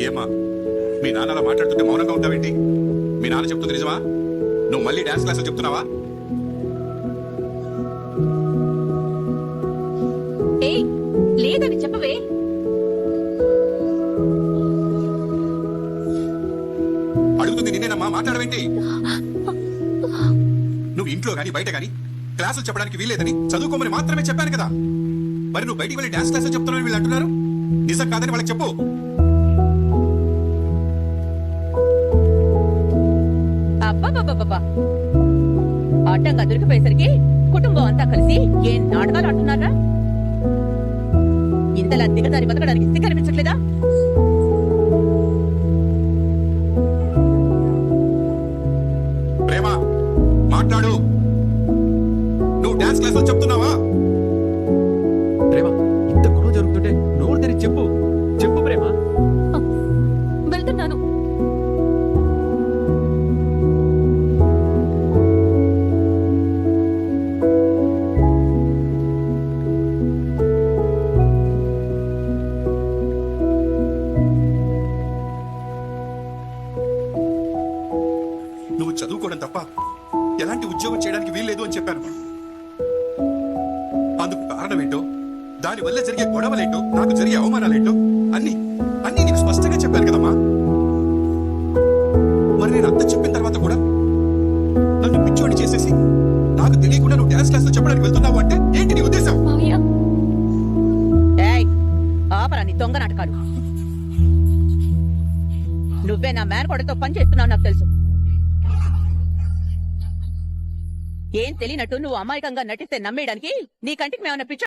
ఏమ్మా మీ నాన్న అలా మాట్లాడుతుంటే మౌనంగా ఉంటావేంటి? మీ నాన్న చెప్తుంది నిజమా? నువ్వు మళ్ళీ డాన్స్ క్లాసులు చెప్తున్నావా? ఏయ్, లేదని చెప్పవే. అడుగుతుంది నిన్నేనమ్మా, మాట్లాడవేంటి? నువ్వు ఇంట్లో గాని బయట గాని క్లాసులు చెప్పడానికి వీల్లేదని చదువుకోమని మాత్రమే చెప్పాను కదా. మరి నువ్వు బయటికి వెళ్ళి డాన్స్ క్లాసులు చెప్తున్నావు వీళ్ళు అంటున్నారు. నిజం కాదని వాళ్ళకి చెప్పు. అబ్బా అడ్డంగా దొరికిపోయేసరికి కుటుంబం అంతా కలిసి ఏం నాటకాలు ఆడుతున్నారా? ఇంతలా దిగదారి బతకడానికి సిగ్గు అనిపించట్లేదా? ప్రేమ మాట్లాడు. నువ్వు డాన్స్ క్లాసులు చెప్తున్నావా? ప్రేమ, ఇంత గొడవ జరుగుతుంటే నోరు తెరిచి చెప్పు. చెప్పు ప్రేమ. వెళ్తున్నాను. నువ్వు చదువుకోవడం తప్ప ఎలాంటి ఉద్యోగం చేయడానికి వీల్లేదు అని చెప్పాను. అందుకు కారణం ఏంటో, దాని వల్ల జరిగే గొడవలేంటో, నాకు జరిగే అవమానాలేంటో అన్ని అన్ని నీకు స్పష్టంగా చెప్పాను కదమ్మా. మరి నేను అంత చెప్పిన తర్వాత కూడా నన్ను పిచ్చోడి చేసేసి నాకు తెలియకుండా నువ్వు డాన్స్ క్లాస్ లో చెప్పడానికి వెళ్తున్నావు అంటే ఏంటి నీ ఉద్దేశం? ఏయ్, ఆపరా నీ దొంగ నాటకాలు. నువ్వే నా మేనకోడతో పని చేస్తున్నావు నాకు తెలుసు. ఏం తెలియనట్టు నువ్వు అమాయకంగా నటిస్తే నమ్మేయడానికి నీ కంటికి మేమన్నా పిచ్చ